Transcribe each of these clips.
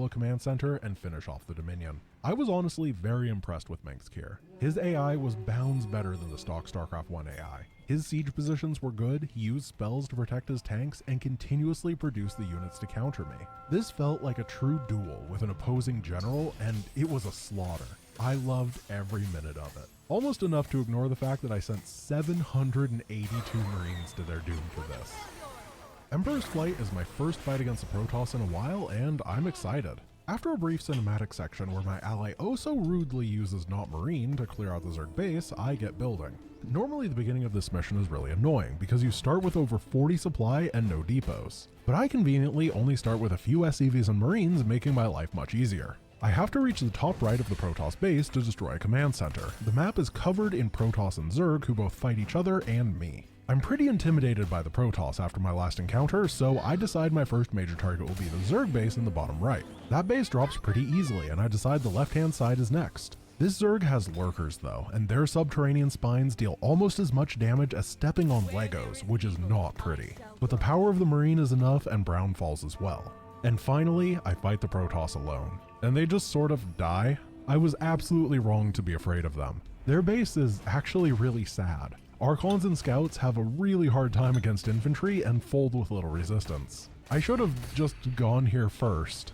a command center and finish off the Dominion. I was honestly very impressed with Mengsk here. His AI was bounds better than the stock StarCraft 1 AI. His siege positions were good, he used spells to protect his tanks, and continuously produced the units to counter me. This felt like a true duel with an opposing general, and it was a slaughter. I loved every minute of it. Almost enough to ignore the fact that I sent 782 Marines to their doom for this. Emperor's Flight is my first fight against the Protoss in a while, and I'm excited. After a brief cinematic section where my ally oh so rudely uses Not Marine to clear out the Zerg base, I get building. Normally the beginning of this mission is really annoying because you start with over 40 supply and no depots, but I conveniently only start with a few SCVs and Marines, making my life much easier. I have to reach the top right of the Protoss base to destroy a command center. The map is covered in Protoss and Zerg who both fight each other and me. I'm pretty intimidated by the Protoss after my last encounter, so I decide my first major target will be the Zerg base in the bottom right. That base drops pretty easily, and I decide the left-hand side is next. This Zerg has lurkers though, and their subterranean spines deal almost as much damage as stepping on Legos, which is not pretty. But the power of the Marine is enough, and Brown falls as well. And finally, I fight the Protoss alone, and they just sort of die. I was absolutely wrong to be afraid of them. Their base is actually really sad. Archons and Scouts have a really hard time against infantry and fold with little resistance. I should have just gone here first.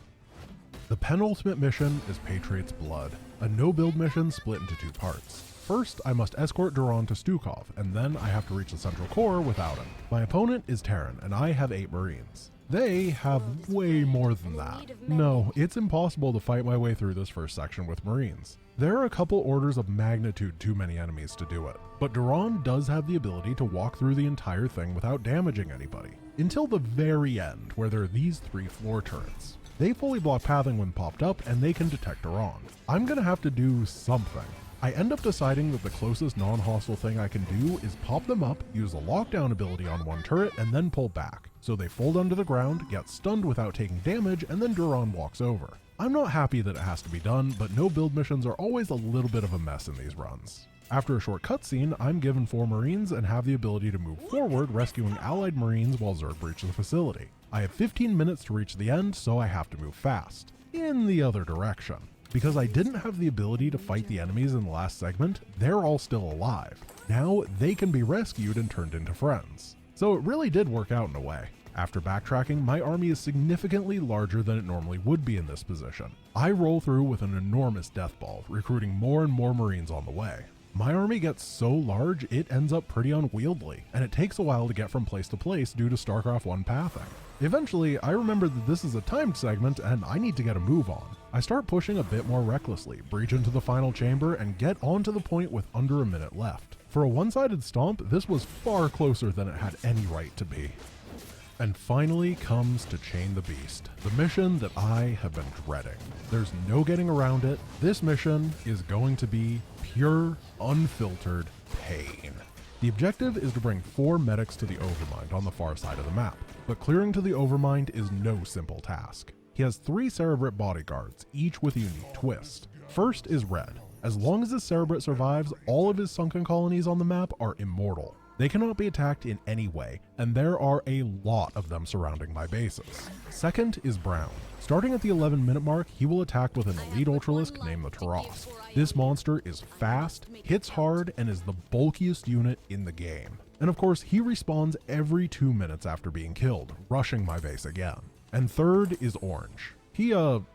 The penultimate mission is Patriot's Blood, a no-build mission split into two parts. First, I must escort Duran to Stukov, and then I have to reach the central core without him. My opponent is Terran, and I have 8 Marines. They have way more than that. No, it's impossible to fight my way through this first section with Marines. There are a couple orders of magnitude too many enemies to do it, but Duran does have the ability to walk through the entire thing without damaging anybody. Until the very end, where there are these 3 floor turrets. They fully block pathing when popped up, and they can detect Duran. I'm gonna have to do something. I end up deciding that the closest non-hostile thing I can do is pop them up, use a lockdown ability on one turret, and then pull back. So they fold under the ground, get stunned without taking damage, and then Duran walks over. I'm not happy that it has to be done, but no build missions are always a little bit of a mess in these runs. After a short cutscene, I'm given 4 Marines and have the ability to move forward, rescuing allied Marines while Zerg breach the facility. I have 15 minutes to reach the end, so I have to move fast. In the other direction. Because I didn't have the ability to fight the enemies in the last segment, they're all still alive. Now they can be rescued and turned into friends. So it really did work out in a way. After backtracking, my army is significantly larger than it normally would be in this position. I roll through with an enormous death ball, recruiting more and more Marines on the way. My army gets so large it ends up pretty unwieldy, and it takes a while to get from place to place due to StarCraft 1 pathing. Eventually, I remember that this is a timed segment and I need to get a move on. I start pushing a bit more recklessly, breach into the final chamber, and get on to the point with under a minute left. For a one-sided stomp, this was far closer than it had any right to be. And finally comes to Chain the Beast, the mission that I have been dreading. There's no getting around it. This mission is going to be pure, unfiltered pain. The objective is to bring 4 medics to the Overmind on the far side of the map, but clearing to the Overmind is no simple task. He has 3 Cerebrate bodyguards, each with a unique twist. First is Red. As long as this Cerebrate survives, all of his sunken colonies on the map are immortal. They cannot be attacked in any way, and there are a lot of them surrounding my bases. Second is Brown. Starting at the 11-minute mark, he will attack with an elite Ultralisk named the Tarask. This monster is fast, hits hard, and is the bulkiest unit in the game. And of course, he respawns every 2 minutes after being killed, rushing my base again. And third is Orange. He,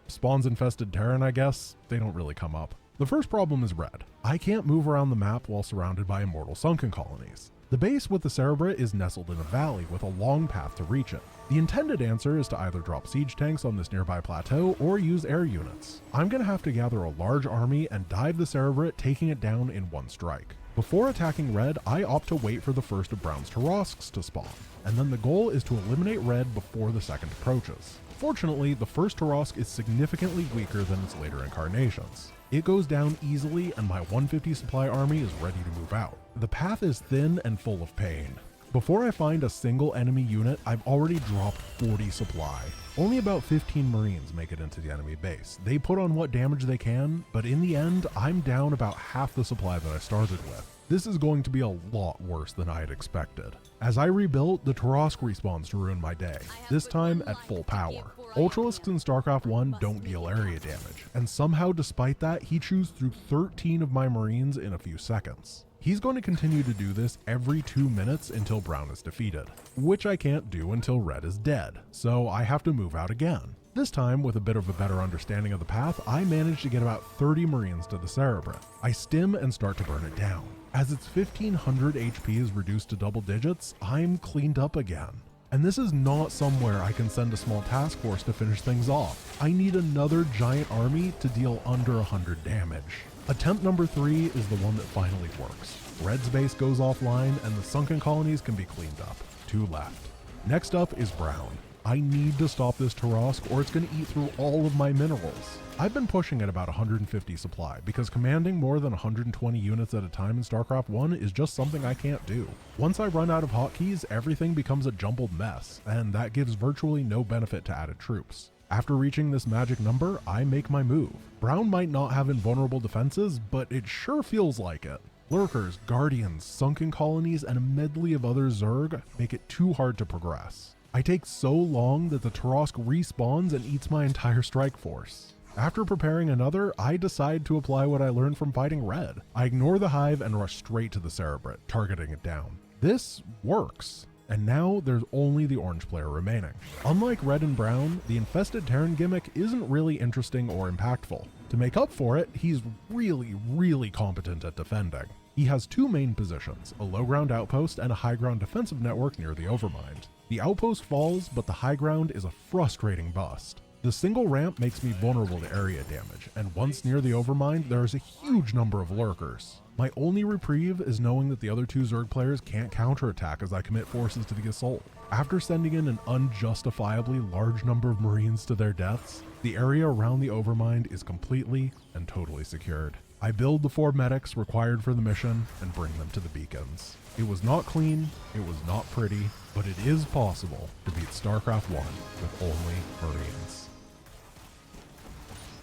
spawns infested Terran, I guess. They don't really come up. The first problem is Red. I can't move around the map while surrounded by immortal sunken colonies. The base with the Cerebrate is nestled in a valley with a long path to reach it. The intended answer is to either drop siege tanks on this nearby plateau or use air units. I'm gonna have to gather a large army and dive the Cerebrate, taking it down in one strike. Before attacking Red, I opt to wait for the first of Brown's Tarasks to spawn, and then the goal is to eliminate Red before the second approaches. Fortunately, the first Tarask is significantly weaker than its later incarnations. It goes down easily and my 150 supply army is ready to move out. The path is thin and full of pain. Before I find a single enemy unit, I've already dropped 40 supply. Only about 15 Marines make it into the enemy base. They put on what damage they can, but in the end, I'm down about half the supply that I started with. This is going to be a lot worse than I had expected. As I rebuilt, the Tarask respawns to ruin my day, this time at full power. Ultralisks in StarCraft 1 don't deal area damage, and somehow despite that, he chews through 13 of my Marines in a few seconds. He's going to continue to do this every 2 minutes until brown is defeated, which I can't do until red is dead, so I have to move out again. This time, with a bit of a better understanding of the path, I managed to get about 30 Marines to the Cerebrate. I stim and start to burn it down. As its 1500 HP is reduced to double digits, I'm cleaned up again. And this is not somewhere I can send a small task force to finish things off. I need another giant army to deal under 100 damage. Attempt number 3 is the one that finally works. Red's base goes offline and the sunken colonies can be cleaned up. 2 left. Next up is brown. I need to stop this Tarask or it's going to eat through all of my minerals. I've been pushing at about 150 supply because commanding more than 120 units at a time in StarCraft 1 is just something I can't do. Once I run out of hotkeys, everything becomes a jumbled mess, and that gives virtually no benefit to added troops. After reaching this magic number, I make my move. Brown might not have invulnerable defenses, but it sure feels like it. Lurkers, Guardians, Sunken Colonies, and a medley of other Zerg make it too hard to progress. I take so long that the Tarask respawns and eats my entire strike force. After preparing another, I decide to apply what I learned from fighting red. I ignore the hive and rush straight to the Cerebrate, targeting it down. This works, and now there's only the orange player remaining. Unlike red and brown, the infested Terran gimmick isn't really interesting or impactful. To make up for it, he's really competent at defending. He has 2 main positions, a low ground outpost and a high ground defensive network near the Overmind. The outpost falls, but the high ground is a frustrating bust. The single ramp makes me vulnerable to area damage, and once near the Overmind, there is a huge number of lurkers. My only reprieve is knowing that the other 2 Zerg players can't counterattack as I commit forces to the assault. After sending in an unjustifiably large number of Marines to their deaths, the area around the Overmind is completely and totally secured. I build the 4 medics required for the mission and bring them to the beacons. It was not clean, it was not pretty, but it is possible to beat StarCraft 1 with only Marines.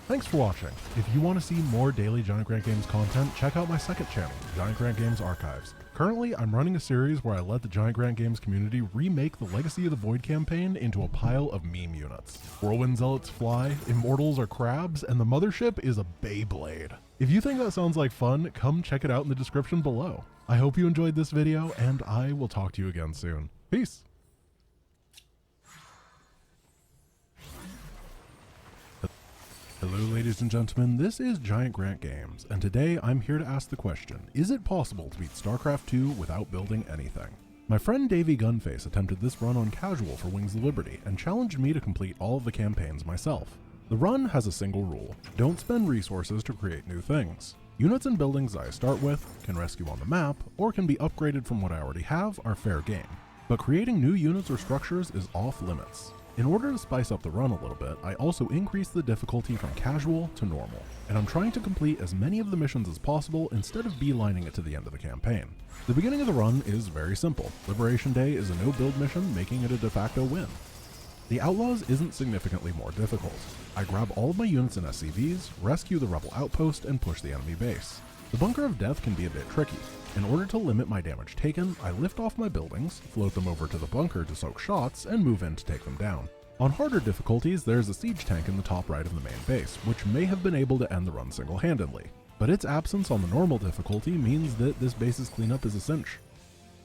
Thanks for watching. If you want to see more daily Giant Grant Games content, check out my second channel, Giant Grant Games Archives. Currently, I'm running a series where I let the Giant Grant Games community remake the Legacy of the Void campaign into a pile of meme units. Whirlwind Zealots fly, Immortals are crabs, and the mothership is a Beyblade. If you think that sounds like fun, come check it out in the description below. I hope you enjoyed this video, and I will talk to you again soon. Peace! Hello ladies and gentlemen, this is Giant Grant Games, and today I'm here to ask the question, is it possible to beat StarCraft 2 without building anything? My friend Davey Gunface attempted this run on casual for Wings of Liberty and challenged me to complete all of the campaigns myself. The run has a single rule, don't spend resources to create new things. Units and buildings I start with, can rescue on the map, or can be upgraded from what I already have are fair game. But creating new units or structures is off limits. In order to spice up the run a little bit, I also increased the difficulty from casual to normal, and I'm trying to complete as many of the missions as possible instead of beelining it to the end of the campaign. The beginning of the run is very simple. Liberation Day is a no-build mission, making it a de facto win. The Outlaws isn't significantly more difficult. I grab all of my units in SCVs, rescue the rebel outpost, and push the enemy base. The Bunker of Death can be a bit tricky. In order to limit my damage taken, I lift off my buildings, float them over to the bunker to soak shots, and move in to take them down. On harder difficulties, there's a siege tank in the top right of the main base, which may have been able to end the run single-handedly, but its absence on the normal difficulty means that this base's cleanup is a cinch.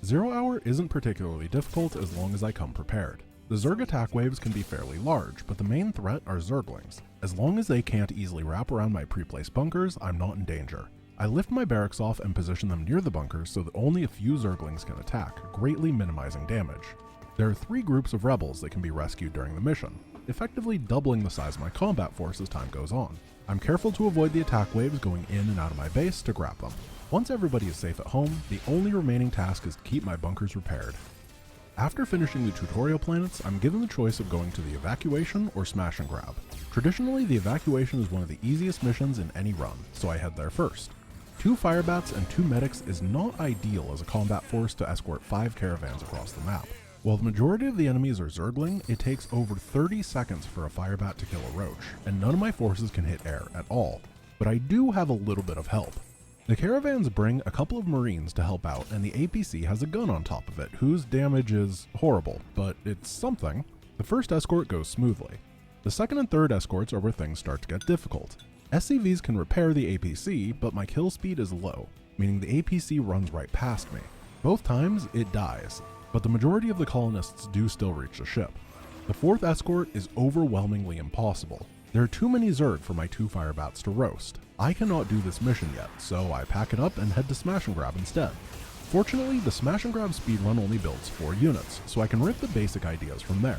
0 Hour isn't particularly difficult as long as I come prepared. The Zerg attack waves can be fairly large, but the main threat are Zerglings. As long as they can't easily wrap around my pre-placed bunkers, I'm not in danger. I lift my barracks off and position them near the bunkers so that only a few Zerglings can attack, greatly minimizing damage. There are 3 groups of rebels that can be rescued during the mission, effectively doubling the size of my combat force as time goes on. I'm careful to avoid the attack waves going in and out of my base to grab them. Once everybody is safe at home, the only remaining task is to keep my bunkers repaired. After finishing the tutorial planets, I'm given the choice of going to the evacuation or smash and grab. Traditionally, the evacuation is one of the easiest missions in any run, so I head there first. 2 firebats and 2 medics is not ideal as a combat force to escort 5 caravans across the map. While the majority of the enemies are Zergling, it takes over 30 seconds for a firebat to kill a roach, and none of my forces can hit air at all. But I do have a little bit of help. The caravans bring a couple of Marines to help out, and the APC has a gun on top of it, whose damage is horrible, but it's something. The first escort goes smoothly. The second and third escorts are where things start to get difficult. SCVs can repair the APC, but my kill speed is low, meaning the APC runs right past me. Both times, it dies, but the majority of the colonists do still reach the ship. The fourth escort is overwhelmingly impossible. There are too many Zerg for my 2 firebats to roast. I cannot do this mission yet, so I pack it up and head to Smash and Grab instead. Fortunately, the Smash and Grab speedrun only builds 4 units, so I can rip the basic ideas from there.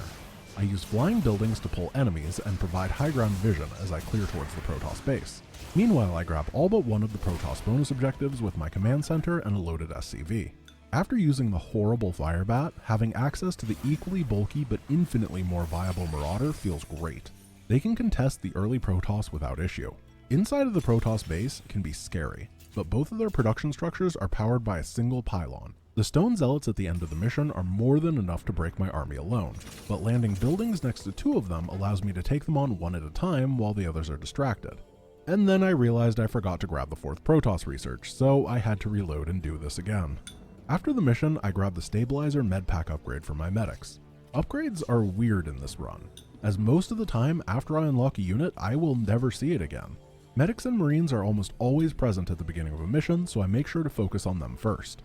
I use flying buildings to pull enemies and provide high ground vision as I clear towards the Protoss base. Meanwhile, I grab all but one of the Protoss bonus objectives with my command center and a loaded SCV. After using the horrible Firebat, having access to the equally bulky but infinitely more viable Marauder feels great. They can contest the early Protoss without issue. Inside of the Protoss base can be scary, but both of their production structures are powered by a single pylon. The stone zealots at the end of the mission are more than enough to break my army alone, but landing buildings next to 2 of them allows me to take them on one at a time while the others are distracted. And then I realized I forgot to grab the 4th Protoss research, so I had to reload and do this again. After the mission, I grabbed the Stabilizer Medpack upgrade for my medics. Upgrades are weird in this run, as most of the time after I unlock a unit, I will never see it again. Medics and Marines are almost always present at the beginning of a mission, so I make sure to focus on them first.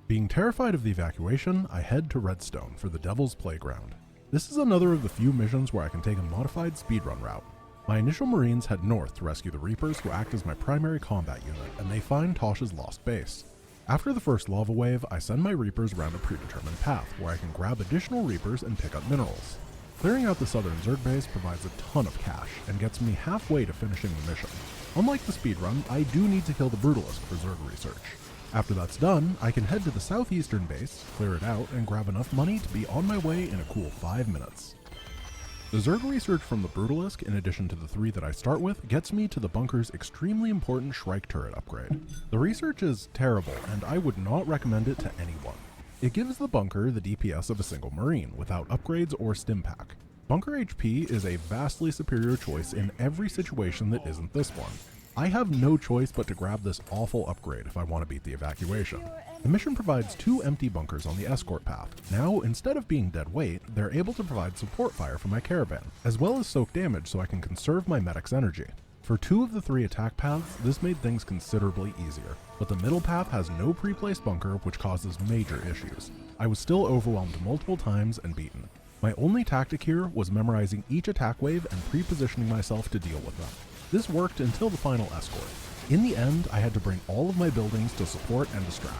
Being terrified of the evacuation, I head to Redstone for the Devil's Playground. This is another of the few missions where I can take a modified speedrun route. My initial Marines head north to rescue the Reapers who act as my primary combat unit, and they find Tosh's lost base. After the first lava wave, I send my Reapers around a predetermined path where I can grab additional Reapers and pick up minerals. Clearing out the southern Zerg base provides a ton of cash and gets me halfway to finishing the mission. Unlike the speedrun, I do need to kill the Brutalisk for Zerg research. After that's done, I can head to the southeastern base, clear it out, and grab enough money to be on my way in a cool 5 minutes. The Zerg research from the Brutalisk, in addition to the 3 that I start with, gets me to the bunker's extremely important Shrike turret upgrade. The research is terrible, and I would not recommend it to anyone. It gives the bunker the DPS of a single Marine, without upgrades or Stimpak. Bunker HP is a vastly superior choice in every situation that isn't this one. I have no choice but to grab this awful upgrade if I want to beat the evacuation. The mission provides 2 empty bunkers on the escort path. Now, instead of being dead weight, they're able to provide support fire for my caravan, as well as soak damage so I can conserve my medic's energy. For 2 of the 3 attack paths, this made things considerably easier, but the middle path has no pre-placed bunker, which causes major issues. I was still overwhelmed multiple times and beaten. My only tactic here was memorizing each attack wave and pre-positioning myself to deal with them. This worked until the final escort. In the end, I had to bring all of my buildings to support and distract.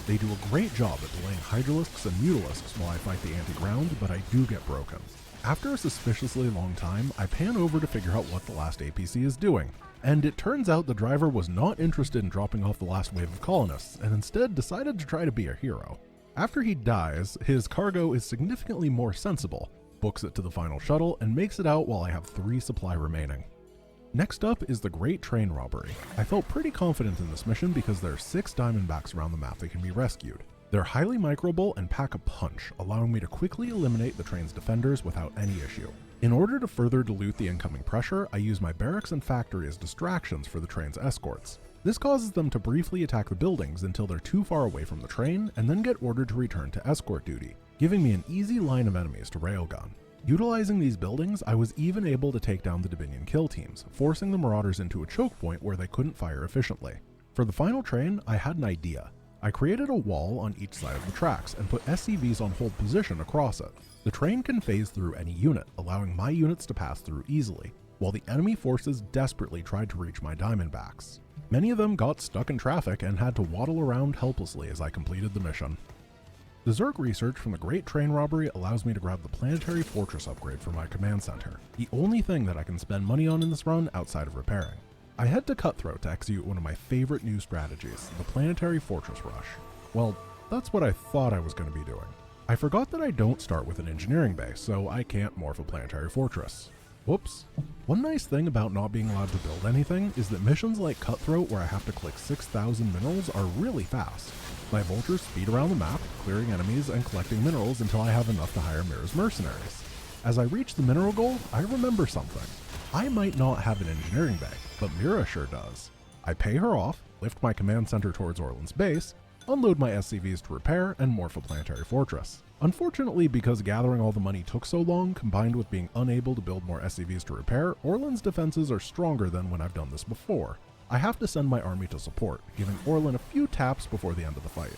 They do a great job at delaying Hydralisks and Mutalisks while I fight the anti-ground, but I do get broken. After a suspiciously long time, I pan over to figure out what the last APC is doing, and it turns out the driver was not interested in dropping off the last wave of colonists, and instead decided to try to be a hero. After he dies, his cargo is significantly more sensible, books it to the final shuttle, and makes it out while I have 3 supply remaining. Next up is the Great Train Robbery. I felt pretty confident in this mission because there are 6 Diamondbacks around the map that can be rescued. They're highly microable and pack a punch, allowing me to quickly eliminate the train's defenders without any issue. In order to further dilute the incoming pressure, I use my barracks and factory as distractions for the train's escorts. This causes them to briefly attack the buildings until they're too far away from the train, and then get ordered to return to escort duty, giving me an easy line of enemies to railgun. Utilizing these buildings, I was even able to take down the Dominion kill teams, forcing the Marauders into a choke point where they couldn't fire efficiently. For the final train, I had an idea. I created a wall on each side of the tracks and put SCVs on hold position across it. The train can phase through any unit, allowing my units to pass through easily, while the enemy forces desperately tried to reach my Diamondbacks. Many of them got stuck in traffic and had to waddle around helplessly as I completed the mission. The Zerg research from the Great Train Robbery allows me to grab the Planetary Fortress upgrade for my command center, the only thing that I can spend money on in this run outside of repairing. I head to Cutthroat to execute one of my favorite new strategies, the Planetary Fortress Rush. Well, that's what I thought I was going to be doing. I forgot that I don't start with an engineering base, so I can't morph a Planetary Fortress. Whoops. One nice thing about not being allowed to build anything is that missions like Cutthroat, where I have to click 6,000 minerals, are really fast. My vultures speed around the map, clearing enemies and collecting minerals until I have enough to hire Mira's mercenaries. As I reach the mineral goal, I remember something. I might not have an engineering bay, but Mira sure does. I pay her off, lift my command center towards Orlan's base, unload my SCVs to repair, and morph a planetary fortress. Unfortunately, because gathering all the money took so long, combined with being unable to build more SCVs to repair, Orlan's defenses are stronger than when I've done this before. I have to send my army to support, giving Orlan a few taps before the end of the fight.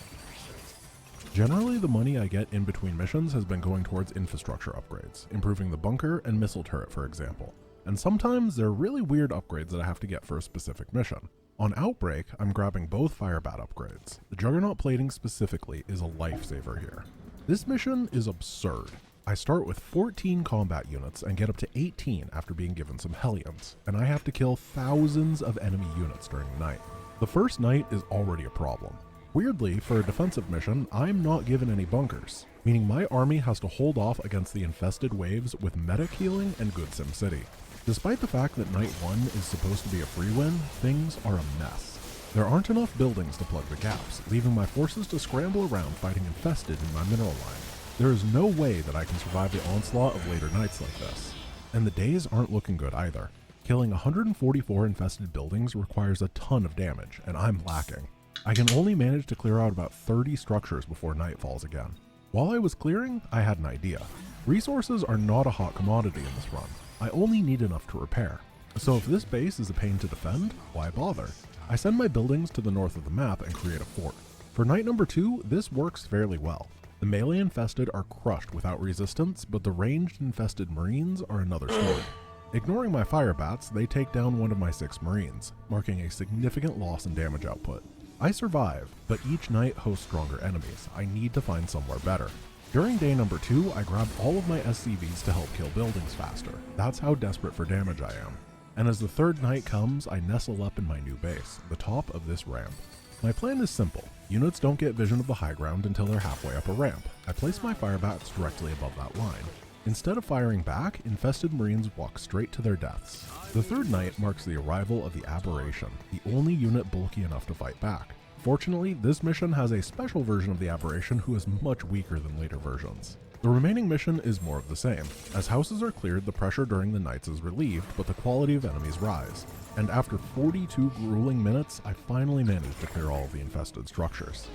Generally, the money I get in between missions has been going towards infrastructure upgrades, improving the bunker and missile turret for example. And sometimes there are really weird upgrades that I have to get for a specific mission. On Outbreak, I'm grabbing both Firebat upgrades. The Juggernaut plating specifically is a lifesaver here. This mission is absurd. I start with 14 combat units and get up to 18 after being given some Hellions, and I have to kill thousands of enemy units during the night. The first night is already a problem. Weirdly, for a defensive mission, I'm not given any bunkers, meaning my army has to hold off against the infested waves with medic healing and good SimCity. Despite the fact that night 1 is supposed to be a free win, things are a mess. There aren't enough buildings to plug the gaps, leaving my forces to scramble around fighting infested in my mineral line. There is no way that I can survive the onslaught of later nights like this. And the days aren't looking good either. Killing 144 infested buildings requires a ton of damage, and I'm lacking. I can only manage to clear out about 30 structures before night falls again. While I was clearing, I had an idea. Resources are not a hot commodity in this run. I only need enough to repair. So if this base is a pain to defend, why bother? I send my buildings to the north of the map and create a fort. For night number 2, this works fairly well. The melee infested are crushed without resistance, but the ranged infested marines are another story. Ignoring my Firebats, they take down one of my 6 marines, marking a significant loss in damage output. I survive, but each night hosts stronger enemies. I need to find somewhere better. During day number 2, I grab all of my SCVs to help kill buildings faster. That's how desperate for damage I am. And as the third night comes, I nestle up in my new base, the top of this ramp. My plan is simple. Units don't get vision of the high ground until they're halfway up a ramp. I place my Firebats directly above that line. Instead of firing back, infested marines walk straight to their deaths. The third night marks the arrival of the Aberration, the only unit bulky enough to fight back. Fortunately, this mission has a special version of the Aberration who is much weaker than later versions. The remaining mission is more of the same. As houses are cleared, the pressure during the nights is relieved, but the quality of enemies rise. And after 42 grueling minutes, I finally managed to clear all of the infested structures.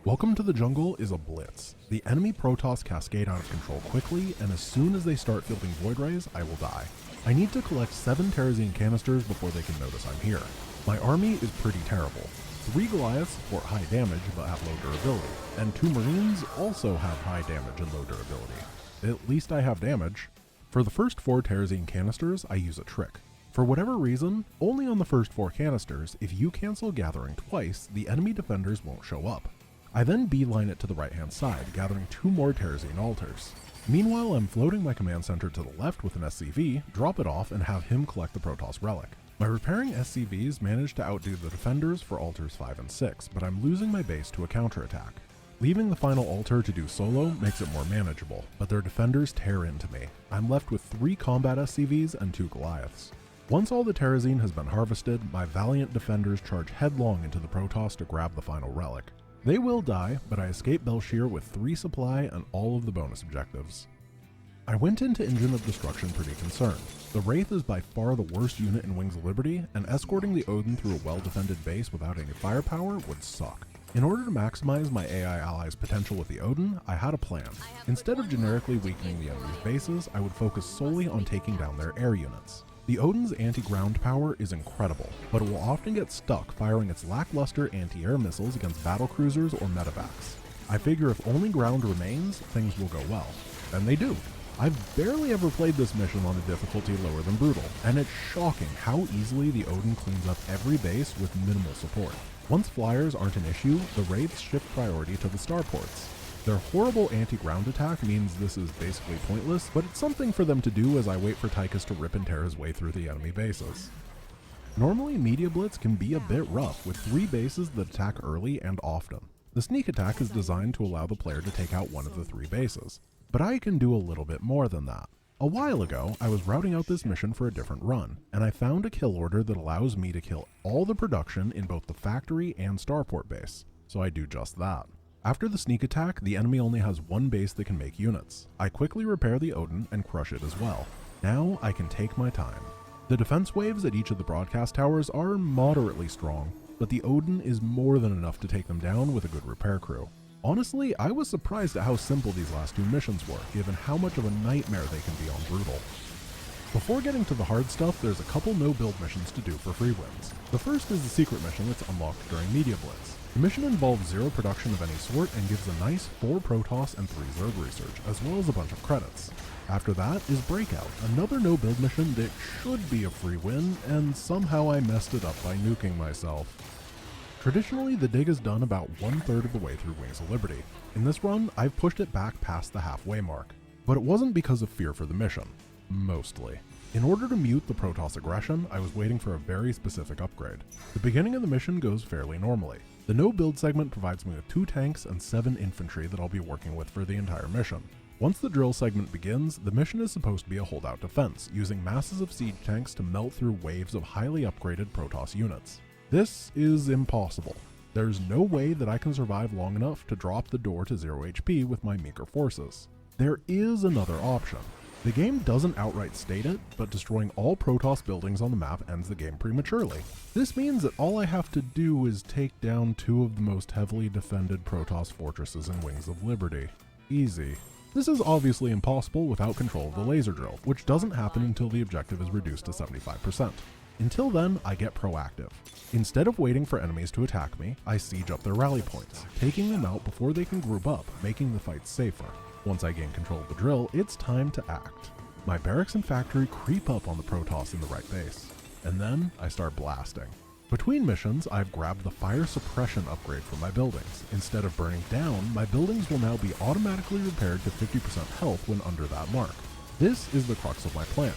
Welcome to the Jungle is a blitz. The enemy Protoss cascade out of control quickly, and as soon as they start fielding Void Rays, I will die. I need to collect 7 Terrazine canisters before they can notice I'm here. My army is pretty terrible. 3 Goliaths support high damage but have low durability, and 2 Marines also have high damage and low durability. At least I have damage. For the first 4 Terrazine canisters, I use a trick. For whatever reason, only on the first 4 canisters, if you cancel gathering twice, the enemy defenders won't show up. I then beeline it to the right hand side, gathering 2 more Terrazine altars. Meanwhile, I'm floating my command center to the left with an SCV, drop it off, and have him collect the Protoss relic. My repairing SCVs managed to outdo the defenders for altars 5 and 6, but I'm losing my base to a counterattack. Leaving the final altar to do solo makes it more manageable, but their defenders tear into me. I'm left with 3 combat SCVs and 2 Goliaths. Once all the Terrazine has been harvested, my valiant defenders charge headlong into the Protoss to grab the final relic. They will die, but I escape Belshir with 3 supply and all of the bonus objectives. I went into Engine of Destruction pretty concerned. The Wraith is by far the worst unit in Wings of Liberty, and escorting the Odin through a well-defended base without any firepower would suck. In order to maximize my AI allies' potential with the Odin, I had a plan. Instead of generically weakening the enemy's bases, I would focus solely on taking down their air units. The Odin's anti-ground power is incredible, but it will often get stuck firing its lackluster anti-air missiles against battlecruisers or medevacs. I figure if only ground remains, things will go well. And they do. I've barely ever played this mission on a difficulty lower than Brutal, and it's shocking how easily the Odin cleans up every base with minimal support. Once flyers aren't an issue, the Wraiths shift priority to the starports. Their horrible anti-ground attack means this is basically pointless, but it's something for them to do as I wait for Tychus to rip and tear his way through the enemy bases. Normally, Media Blitz can be a bit rough, with 3 bases that attack early and often. The sneak attack is designed to allow the player to take out one of the 3 bases, but I can do a little bit more than that. A while ago, I was routing out this mission for a different run, and I found a kill order that allows me to kill all the production in both the factory and starport base, so I do just that. After the sneak attack, the enemy only has 1 base that can make units. I quickly repair the Odin and crush it as well. Now I can take my time. The defense waves at each of the broadcast towers are moderately strong. but the Odin is more than enough to take them down with a good repair crew. Honestly, I was surprised at how simple these last two missions were, given how much of a nightmare they can be on Brutal. Before getting to the hard stuff, there's a couple no-build missions to do for free wins. The first is the secret mission that's unlocked during Media Blitz. The mission involves zero production of any sort and gives a nice 4 Protoss and 3 Zerg research, as well as a bunch of credits. After that is Breakout, another no-build mission that should be a free win, and somehow I messed it up by nuking myself. Traditionally, the dig is done about 1/3 of the way through Wings of Liberty. In this run, I've pushed it back past the halfway mark. But it wasn't because of fear for the mission. Mostly. In order to mute the Protoss aggression, I was waiting for a very specific upgrade. The beginning of the mission goes fairly normally. The no-build segment provides me with 2 tanks and 7 infantry that I'll be working with for the entire mission. Once the drill segment begins, the mission is supposed to be a holdout defense, using masses of siege tanks to melt through waves of highly upgraded Protoss units. This is impossible. There's no way that I can survive long enough to drop the door to 0 HP with my meager forces. There is another option. The game doesn't outright state it, but destroying all Protoss buildings on the map ends the game prematurely. This means that all I have to do is take down 2 of the most heavily defended Protoss fortresses in Wings of Liberty. Easy. This is obviously impossible without control of the laser drill, which doesn't happen until the objective is reduced to 75%. Until then, I get proactive. Instead of waiting for enemies to attack me, I siege up their rally points, taking them out before they can group up, making the fight safer. Once I gain control of the drill, it's time to act. My barracks and factory creep up on the Protoss in the right base, and then I start blasting. Between missions, I've grabbed the fire suppression upgrade for my buildings. Instead of burning down, my buildings will now be automatically repaired to 50% health when under that mark. This is the crux of my plan.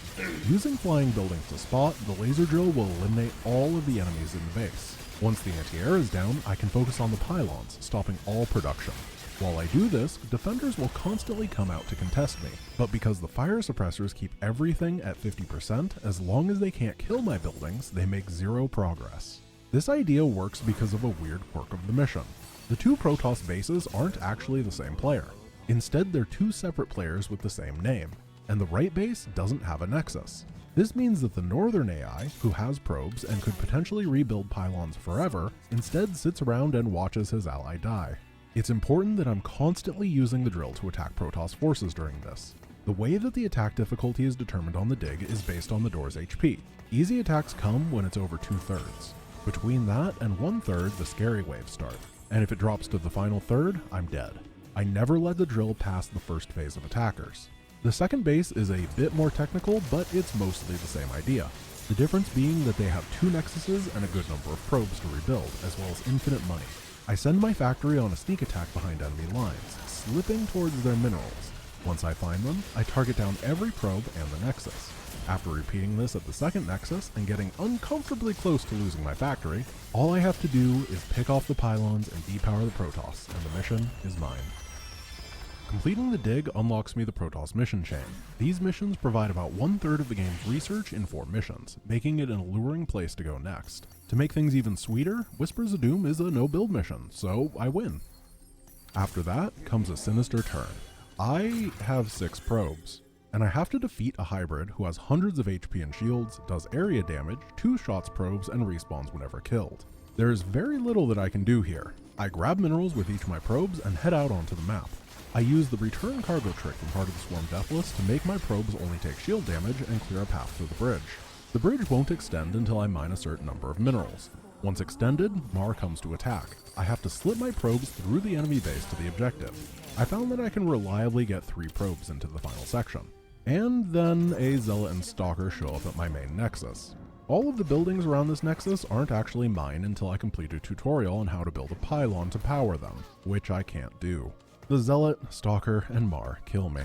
Using flying buildings to spot, the laser drill will eliminate all of the enemies in the base. Once the anti-air is down, I can focus on the pylons, stopping all production. While I do this, defenders will constantly come out to contest me, but because the fire suppressors keep everything at 50%, as long as they can't kill my buildings, they make 0 progress. This idea works because of a weird quirk of the mission. The 2 Protoss bases aren't actually the same player. Instead, they're 2 separate players with the same name, and the right base doesn't have a nexus. This means that the northern AI, who has probes and could potentially rebuild pylons forever, instead sits around and watches his ally die. It's important that I'm constantly using the drill to attack Protoss forces during this. The way that the attack difficulty is determined on the dig is based on the door's HP. Easy attacks come when it's over 2/3. Between that and 1/3, the scary waves start. And if it drops to the final third, I'm dead. I never let the drill pass the first phase of attackers. The second base is a bit more technical, but it's mostly the same idea. The difference being that they have 2 nexuses and a good number of probes to rebuild, as well as infinite money. I send my factory on a sneak attack behind enemy lines, slipping towards their minerals. Once I find them, I target down every probe and the nexus. After repeating this at the second nexus and getting uncomfortably close to losing my factory, all I have to do is pick off the pylons and depower the Protoss, and the mission is mine. Completing the dig unlocks me the Protoss mission chain. These missions provide about 1/3 of the game's research in 4 missions, making it an alluring place to go next. To make things even sweeter, Whispers of Doom is a no-build mission, so I win. After that comes a sinister turn. I have 6 probes, and I have to defeat a hybrid who has hundreds of HP and shields, does area damage, 2 shots probes, and respawns whenever killed. There is very little that I can do here. I grab minerals with each of my probes and head out onto the map. I use the return cargo trick from Heart of the Swarm Deathless to make my probes only take shield damage and clear a path through the bridge. The bridge won't extend until I mine a certain number of minerals. Once extended, Mar comes to attack. I have to slip my probes through the enemy base to the objective. I found that I can reliably get 3 probes into the final section. And then a Zealot and Stalker show up at my main nexus. All of the buildings around this nexus aren't actually mine until I complete a tutorial on how to build a pylon to power them, which I can't do. The Zealot, Stalker, and Mar kill me.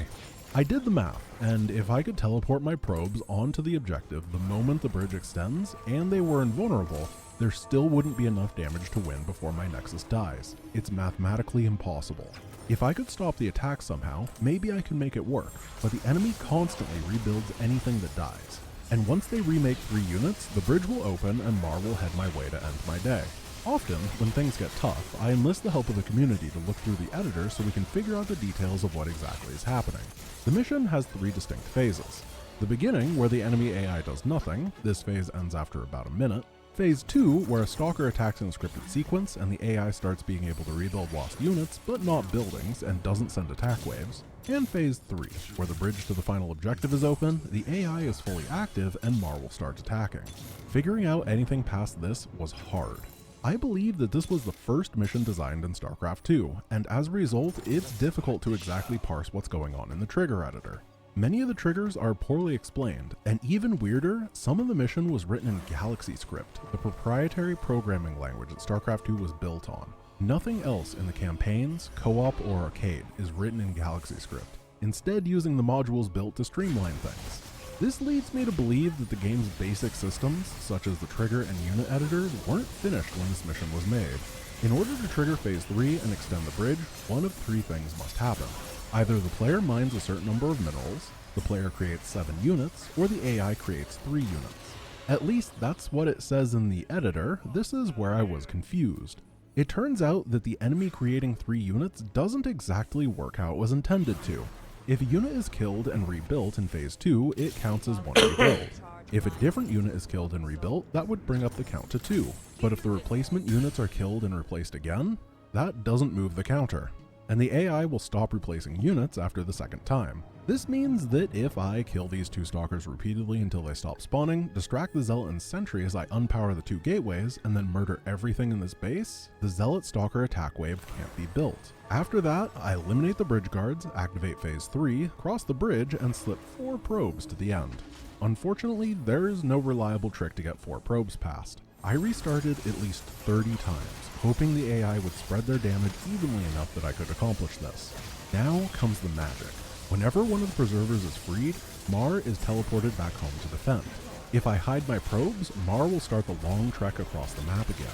I did the math, and if I could teleport my probes onto the objective the moment the bridge extends, and they were invulnerable, there still wouldn't be enough damage to win before my nexus dies. It's mathematically impossible. If I could stop the attack somehow, maybe I can make it work, but the enemy constantly rebuilds anything that dies. And once they remake 3 units, the bridge will open and Mar will head my way to end my day. Often, when things get tough, I enlist the help of the community to look through the editor so we can figure out the details of what exactly is happening. The mission has 3 distinct phases. The beginning, where the enemy AI does nothing, this phase ends after about a minute. Phase 2, where a stalker attacks in a scripted sequence and the AI starts being able to rebuild lost units, but not buildings, and doesn't send attack waves. And Phase 3, where the bridge to the final objective is open, the AI is fully active, and Marvel starts attacking. Figuring out anything past this was hard. I believe that this was the first mission designed in StarCraft 2, and as a result, it's difficult to exactly parse what's going on in the trigger editor. Many of the triggers are poorly explained, and even weirder, some of the mission was written in Galaxy Script, the proprietary programming language that StarCraft 2 was built on. Nothing else in the campaigns, co-op, or arcade is written in Galaxy Script, instead using the modules built to streamline things. This leads me to believe that the game's basic systems, such as the trigger and unit editors, weren't finished when this mission was made. In order to trigger Phase 3 and extend the bridge, one of three things must happen. Either the player mines a certain number of minerals, the player creates 7 units, or the AI creates 3 units. At least that's what it says in the editor. This is where I was confused. It turns out that the enemy creating 3 units doesn't exactly work how it was intended to. If a unit is killed and rebuilt in Phase 2, it counts as 1 rebuild. If a different unit is killed and rebuilt, that would bring up the count to 2. But if the replacement units are killed and replaced again, that doesn't move the counter, and the AI will stop replacing units after the second time. This means that if I kill these 2 stalkers repeatedly until they stop spawning, distract the Zealot and Sentry as I unpower the 2 gateways, and then murder everything in this base, the Zealot Stalker attack wave can't be built. After that, I eliminate the bridge guards, activate Phase 3, cross the bridge, and slip 4 probes to the end. Unfortunately, there is no reliable trick to get 4 probes past. I restarted at least 30 times, hoping the AI would spread their damage evenly enough that I could accomplish this. Now comes the magic. Whenever one of the preservers is freed, Mar is teleported back home to defend. If I hide my probes, Mar will start the long trek across the map again.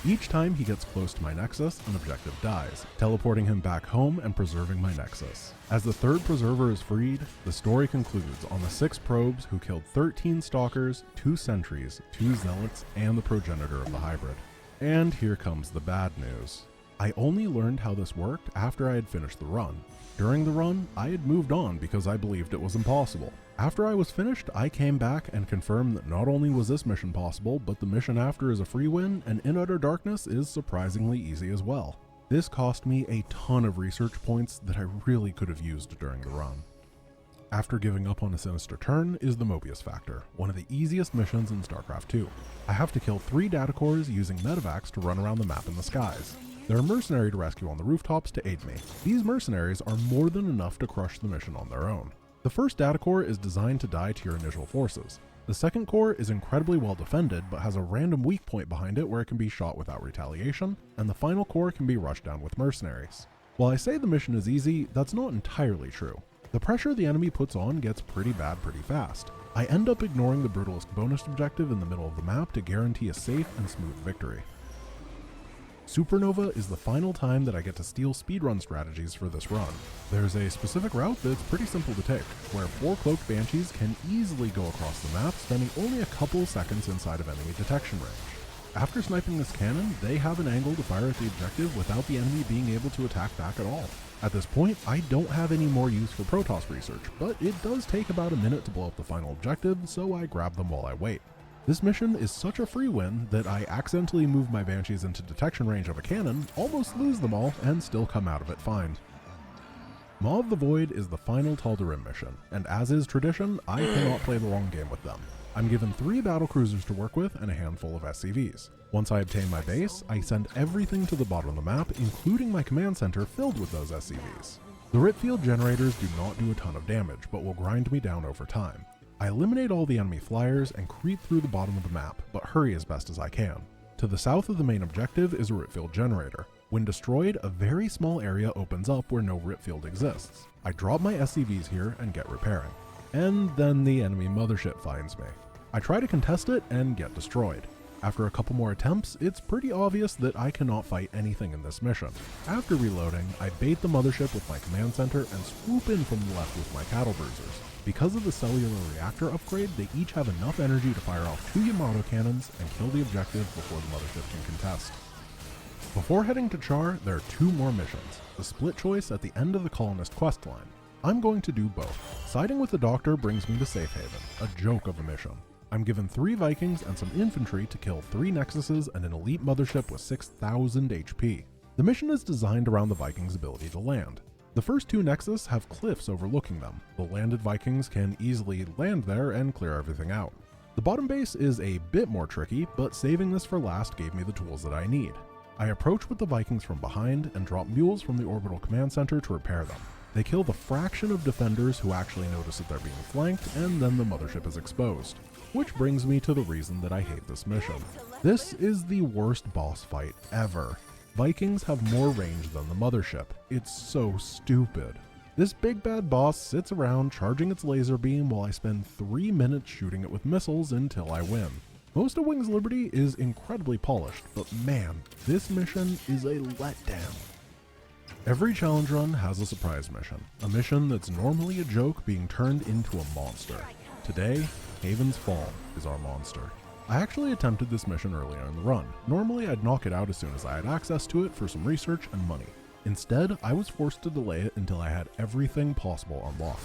Each time he gets close to my nexus, an objective dies, teleporting him back home and preserving my nexus. As the 3rd preserver is freed, the story concludes on the 6 probes who killed 13 stalkers, 2 sentries, 2 zealots, and the progenitor of the hybrid. And here comes the bad news. I only learned how this worked after I had finished the run. During the run, I had moved on because I believed it was impossible. After I was finished, I came back and confirmed that not only was this mission possible, but the mission after is a free win, and In Utter Darkness is surprisingly easy as well. This cost me a ton of research points that I really could have used during the run. After giving up on a sinister turn is the Mobius Factor, one of the easiest missions in StarCraft 2. I have to kill 3 data cores using medevacs to run around the map in the skies. There are mercenary to rescue on the rooftops to aid me. These mercenaries are more than enough to crush the mission on their own. The first data core is designed to die to your initial forces. The second core is incredibly well defended, but has a random weak point behind it where it can be shot without retaliation, and the final core can be rushed down with mercenaries. While I say the mission is easy, that's not entirely true. The pressure the enemy puts on gets pretty bad pretty fast. I end up ignoring the Brutalist bonus objective in the middle of the map to guarantee a safe and smooth victory. Supernova is the final time that I get to steal speedrun strategies for this run. There's a specific route that's pretty simple to take, where 4 cloaked banshees can easily go across the map, spending only a couple seconds inside of enemy detection range. After sniping this cannon, they have an angle to fire at the objective without the enemy being able to attack back at all. At this point, I don't have any more use for Protoss research, but it does take about a minute to blow up the final objective, so I grab them while I wait. This mission is such a free win that I accidentally move my Banshees into detection range of a cannon, almost lose them all, and still come out of it fine. Maw of the Void is the final Tal'Darim mission, and as is tradition, I cannot play the long game with them. I'm given 3 battlecruisers to work with and a handful of SCVs. Once I obtain my base, I send everything to the bottom of the map, including my command center filled with those SCVs. The Ripfield generators do not do a ton of damage, but will grind me down over time. I eliminate all the enemy flyers and creep through the bottom of the map, but hurry as best as I can. To the south of the main objective is a Ripfield generator. When destroyed, a very small area opens up where no Ripfield exists. I drop my SCVs here and get repairing. And then the enemy mothership finds me. I try to contest it and get destroyed. After a couple more attempts, it's pretty obvious that I cannot fight anything in this mission. After reloading, I bait the mothership with my command center and swoop in from the left with my cattle bruisers. Because of the cellular reactor upgrade, they each have enough energy to fire off 2 Yamato cannons and kill the objective before the mothership can contest. Before heading to Char, there are 2 more missions, the split choice at the end of the Colonist quest line. I'm going to do both. Siding with the Doctor brings me to Safe Haven, a joke of a mission. I'm given 3 Vikings and some infantry to kill 3 Nexuses and an elite mothership with 6,000 HP. The mission is designed around the Vikings' ability to land. The first 2 Nexus have cliffs overlooking them. The landed Vikings can easily land there and clear everything out. The bottom base is a bit more tricky, but saving this for last gave me the tools that I need. I approach with the Vikings from behind and drop mules from the orbital command center to repair them. They kill the fraction of defenders who actually notice that they're being flanked, and then the mothership is exposed. Which brings me to the reason that I hate this mission. This is the worst boss fight ever. Vikings have more range than the mothership. It's so stupid. This big bad boss sits around charging its laser beam while I spend 3 minutes shooting it with missiles until I win. Most of Wings Liberty is incredibly polished, but man, this mission is a letdown. Every challenge run has a surprise mission, a mission that's normally a joke being turned into a monster. Today, Haven's Fall is our monster. I actually attempted this mission earlier in the run. Normally I'd knock it out as soon as I had access to it for some research and money. Instead, I was forced to delay it until I had everything possible unlocked,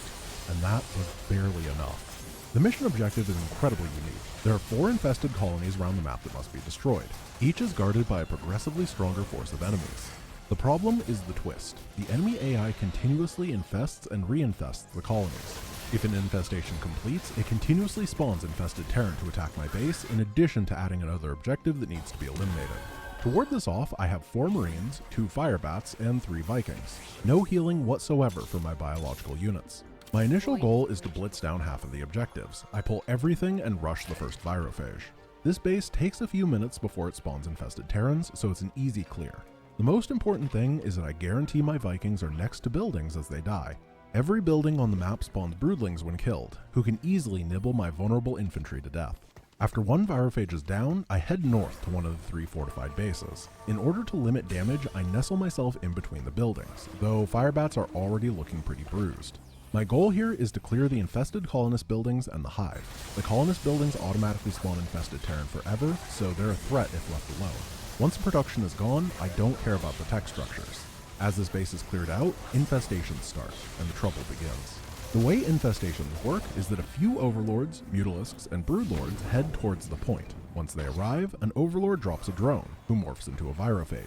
and that was barely enough. The mission objective is incredibly unique. There are 4 infested colonies around the map that must be destroyed. Each is guarded by a progressively stronger force of enemies. The problem is the twist. The enemy AI continuously infests and reinfests the colonies. If an infestation completes, it continuously spawns infested Terran to attack my base, in addition to adding another objective that needs to be eliminated. To ward this off, I have 4 Marines, 2 Firebats, and 3 Vikings. No healing whatsoever for my biological units. My initial goal is to blitz down half of the objectives. I pull everything and rush the first Virophage. This base takes a few minutes before it spawns infested Terrans, so it's an easy clear. The most important thing is that I guarantee my Vikings are next to buildings as they die. Every building on the map spawns broodlings when killed, who can easily nibble my vulnerable infantry to death. After 1 Virophage is down, I head north to one of the 3 fortified bases. In order to limit damage, I nestle myself in between the buildings, though Firebats are already looking pretty bruised. My goal here is to clear the infested colonist buildings and the hive. The colonist buildings automatically spawn infested Terran forever, so they're a threat if left alone. Once the production is gone, I don't care about the tech structures. As this base is cleared out, infestations start, and the trouble begins. The way infestations work is that a few overlords, mutalisks, and broodlords head towards the point. Once they arrive, an overlord drops a drone, who morphs into a Virophage.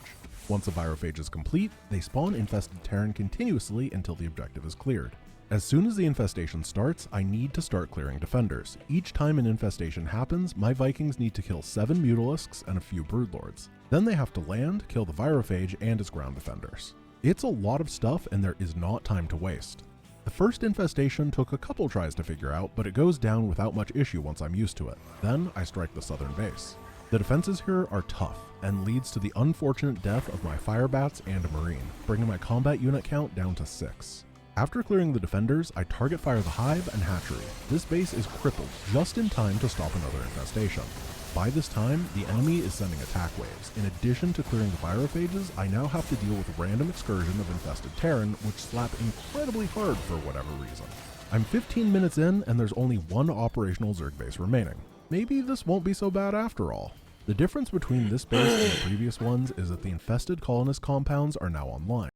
Once a Virophage is complete, they spawn infested Terran continuously until the objective is cleared. As soon as the infestation starts, I need to start clearing defenders. Each time an infestation happens, my Vikings need to kill 7 mutalisks and a few broodlords. Then they have to land, kill the Virophage and its ground defenders. It's a lot of stuff and there is not time to waste. The first infestation took a couple tries to figure out, but it goes down without much issue once I'm used to it. Then I strike the southern base. The defenses here are tough, and leads to the unfortunate death of my Firebats and a Marine, bringing my combat unit count down to 6. After clearing the defenders, I target fire the hive and hatchery. This base is crippled just in time to stop another infestation. By this time, the enemy is sending attack waves. In addition to clearing the Virophages, I now have to deal with random excursion of infested Terran, which slap incredibly hard for whatever reason. I'm 15 minutes in, and there's only 1 operational Zerg base remaining. Maybe this won't be so bad after all. The difference between this base and the previous ones is that the infested colonist compounds are now online.